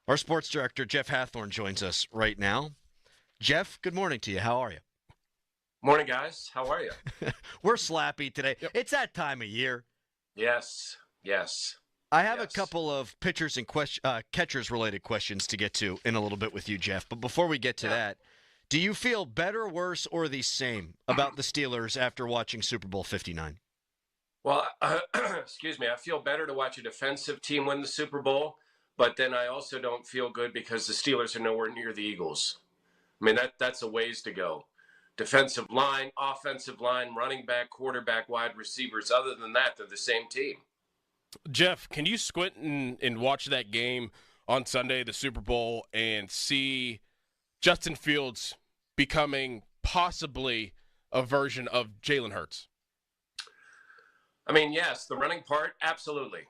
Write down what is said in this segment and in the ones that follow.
Our sports director, Jeff Hathhorn, joins us right now. Jeff, good morning to you. How are you? Morning, guys. How are you? We're slappy today. Yep. It's that time of year. Yes, yes, I have a yes. couple of pitchers and catchers related questions to get to in a little bit with you, Jeff. But before we get to Yeah. that, do you feel better, worse, or the same about the Steelers after watching Super Bowl 59? Well, excuse me. I feel better to watch a defensive team win the Super Bowl, but then I also don't feel good because the Steelers are nowhere near the Eagles. I mean, that's a ways to go. Defensive line, offensive line, running back, quarterback, wide receivers. Other than that, they're the same team. Jeff, can you squint and watch that game on Sunday, the Super Bowl, and see Justin Fields becoming possibly a version of Jalen Hurts? I mean, yes, the running part, absolutely.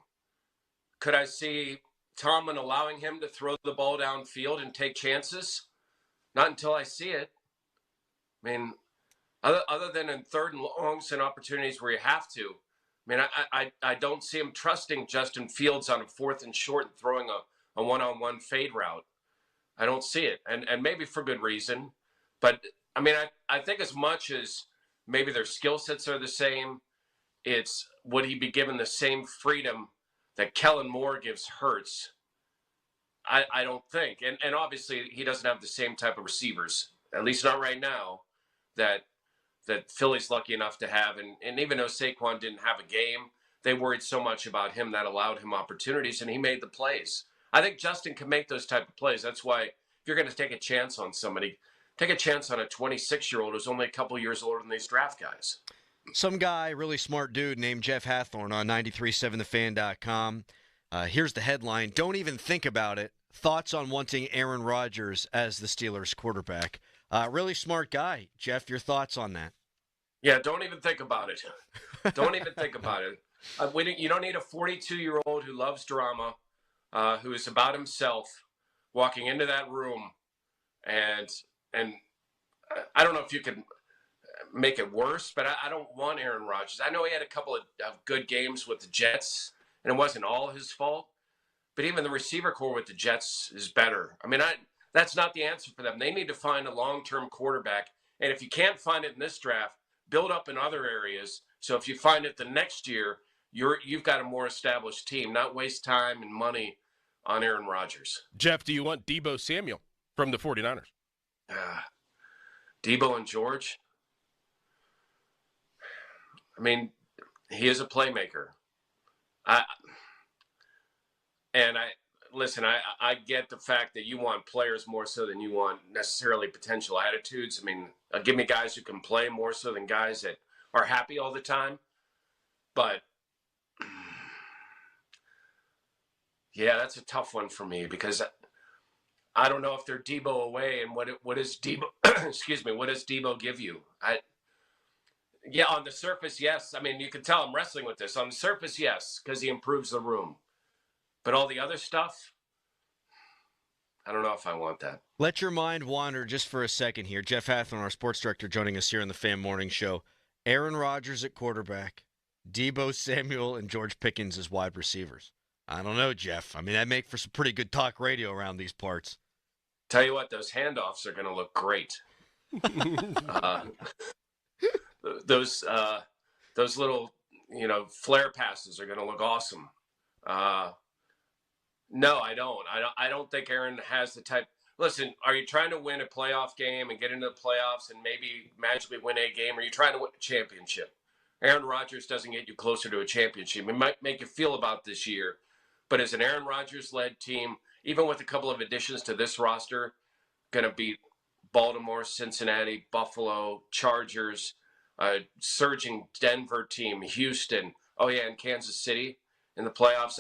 Could I see Tomlin allowing him to throw the ball downfield and take chances? Not until I see it. I mean, other than in third and longs and opportunities where you have to. I mean, I don't see him trusting Justin Fields on a fourth and short and throwing a one-on-one fade route. I don't see it, and maybe for good reason. But, I mean, I think as much as maybe their skill sets are the same, it's would he be given the same freedom that Kellen Moore gives Hurts? I don't think. And obviously he doesn't have the same type of receivers, at least not right now, that Philly's lucky enough to have. And even though Saquon didn't have a game, they worried so much about him that allowed him opportunities, and he made the plays. I think Justin can make those type of plays. That's why if you're going to take a chance on somebody, take a chance on a 26-year-old who's only a couple years older than these draft guys. Some guy, really smart dude named Jeff Hathhorn on 937thefan.com. Here's the headline. Don't even think about it. Thoughts on wanting Aaron Rodgers as the Steelers quarterback. Really smart guy. Jeff, your thoughts on that? Yeah, don't even think about it. Don't even think about it. You don't need a 42-year-old who loves drama, who is about himself, walking into that room, and I don't know if you can make it worse, but I don't want Aaron Rodgers. I know he had a couple of good games with the Jets, and it wasn't all his fault. But even the receiver core with the Jets is better. I mean, that's not the answer for them. They need to find a long-term quarterback. And if you can't find it in this draft, build up in other areas. So if you find it the next year, you've got a more established team, not waste time and money on Aaron Rodgers. Jeff, do you want Deebo Samuel from the 49ers? Debo and George. I mean, he is a playmaker. I get the fact that you want players more so than you want necessarily potential attitudes. I mean, give me guys who can play more so than guys that are happy all the time. But yeah, that's a tough one for me because I don't know if they're Debo away and what is Debo? Excuse me, what does Debo give you? Yeah, on the surface, yes. I mean, you can tell I'm wrestling with this. On the surface, yes, because he improves the room. But all the other stuff, I don't know if I want that. Let your mind wander just for a second here. Jeff Hathhorn, our sports director, joining us here on the Fan Morning Show. Aaron Rodgers at quarterback, Deebo Samuel and George Pickens as wide receivers. I don't know, Jeff. I mean, that make for some pretty good talk radio around these parts. Tell you what, those handoffs are going to look great. Those little, flare passes are going to look awesome. No, I don't. I don't think Aaron has the type. Listen, are you trying to win a playoff game and get into the playoffs and maybe magically win a game? Or are you trying to win a championship? Aaron Rodgers doesn't get you closer to a championship. It might make you feel about this year, but as an Aaron Rodgers-led team, even with a couple of additions to this roster, going to beat Baltimore, Cincinnati, Buffalo, Chargers, surging Denver team, Houston, and Kansas City in the playoffs.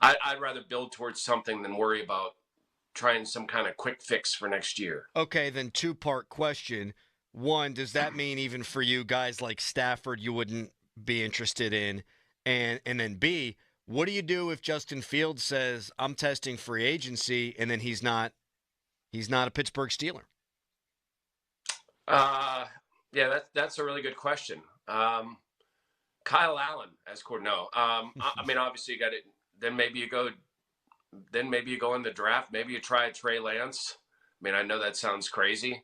I'd rather build towards something than worry about trying some kind of quick fix for next year. Okay, then two-part question. One, does that mean even for you guys like Stafford you wouldn't be interested in? And then B, what do you do if Justin Fields says, I'm testing free agency, and then he's not a Pittsburgh Steeler? Yeah, that's a really good question. Kyle Allen as coordinator. No. I mean, obviously you got it. Then maybe you go then maybe you go in the draft. Maybe you try Trey Lance. I mean, I know that sounds crazy,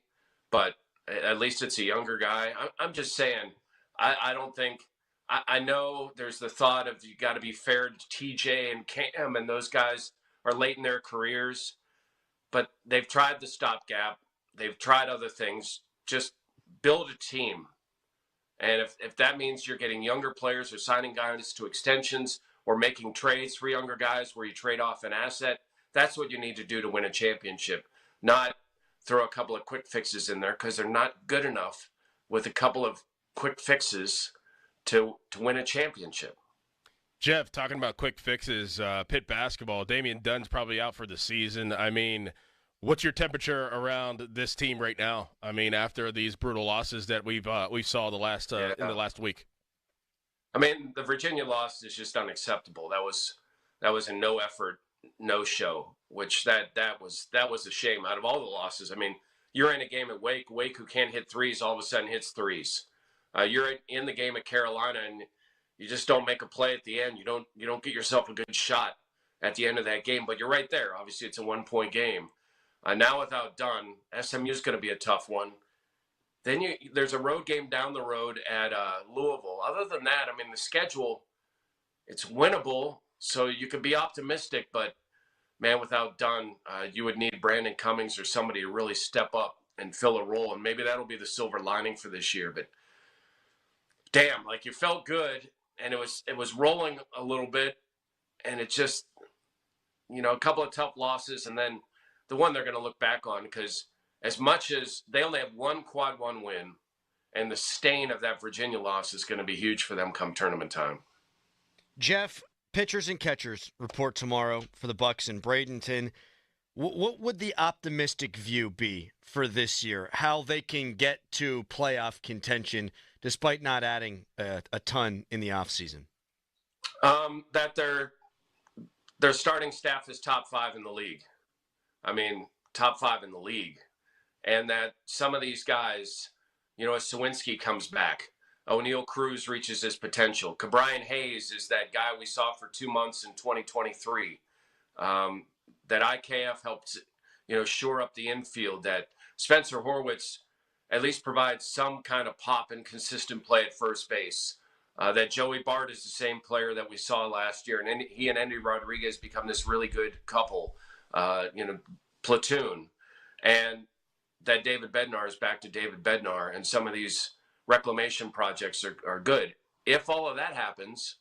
but at least it's a younger guy. I'm just saying, I don't think – I know there's the thought of you got to be fair to TJ and Cam, and those guys are late in their careers, but they've tried the stopgap. They've tried other things. Just build a team. And if that means you're getting younger players or signing guys to extensions or making trades for younger guys where you trade off an asset, that's what you need to do to win a championship. Not throw a couple of quick fixes in there, because they're not good enough with a couple of quick fixes to win a championship. Jeff, talking about quick fixes, Pitt basketball, Damian Dunn's probably out for the season. I mean, what's your temperature around this team right now? I mean, after these brutal losses that we saw in the last week. I mean, the Virginia loss is just unacceptable. That was a no effort, no show, which that was a shame. Out of all the losses, I mean, you're in a game at Wake, who can't hit threes, all of a sudden hits threes. You're in the game at Carolina, and you just don't make a play at the end. You don't get yourself a good shot at the end of that game. But you're right there. Obviously, it's a 1-point game. Now without Dunn, SMU is going to be a tough one. Then there's a road game down the road at Louisville. Other than that, I mean, the schedule, it's winnable, so you could be optimistic. But, man, without Dunn, you would need Brandon Cummings or somebody to really step up and fill a role. And maybe that'll be the silver lining for this year. But, damn, like, you felt good, and it was rolling a little bit. And it just, a couple of tough losses, and then the one they're going to look back on, because as much as they only have one quad one win, and the stain of that Virginia loss is going to be huge for them come tournament time. Jeff, pitchers and catchers report tomorrow for the Bucks in Bradenton. What would the optimistic view be for this year? How they can get to playoff contention despite not adding a ton in the offseason? That their starting staff is top 5 in the league. I mean, top 5 in the league. And that some of these guys, as Sawinski comes back, O'Neal Cruz reaches his potential. Cabrian Hayes is that guy we saw for 2 months in 2023. That IKF helped, shore up the infield. That Spencer Horwitz at least provides some kind of pop and consistent play at first base. That Joey Bart is the same player that we saw last year. And he and Andy Rodriguez become this really good couple, platoon. And that David Bednar is back to David Bednar, and some of these reclamation projects are good. If all of that happens,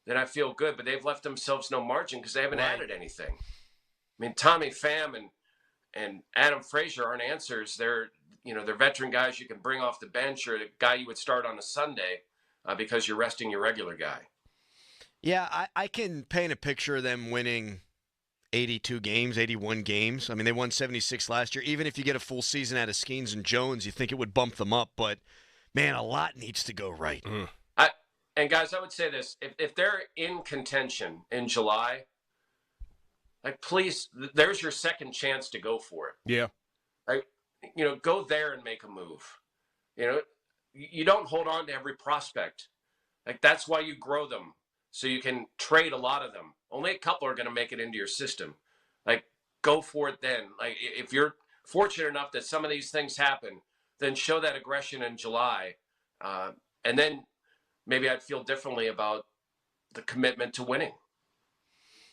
then I feel good, but they've left themselves no margin because they haven't added anything. I mean, Tommy Pham and Adam Frazier aren't answers. They're veteran guys you can bring off the bench, or a guy you would start on a Sunday because you're resting your regular guy. Yeah, I can paint a picture of them winning 82 games, 81 games. I mean, they won 76 last year. Even if you get a full season out of Skeens and Jones, you think it would bump them up. But, man, a lot needs to go right. And, guys, I would say this. If they're in contention in July, please, there's your second chance to go for it. Yeah. Go there and make a move. You don't hold on to every prospect. That's why you grow them, so you can trade a lot of them. Only a couple are going to make it into your system. Go for it then. If you're fortunate enough that some of these things happen, then show that aggression in July. And then maybe I'd feel differently about the commitment to winning.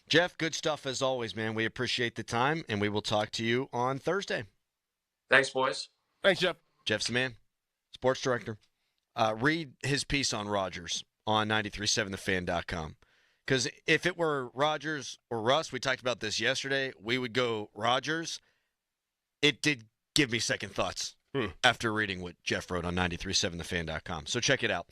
Jeff, good stuff as always, man. We appreciate the time, and we will talk to you on Thursday. Thanks, boys. Thanks, Jeff. Jeff's the man, sports director. Read his piece on Rodgers on 937thefan.com. Because if it were Rodgers or Russ, we talked about this yesterday, we would go Rodgers. It did give me second thoughts after reading what Jeff wrote on 937thefan.com. So check it out.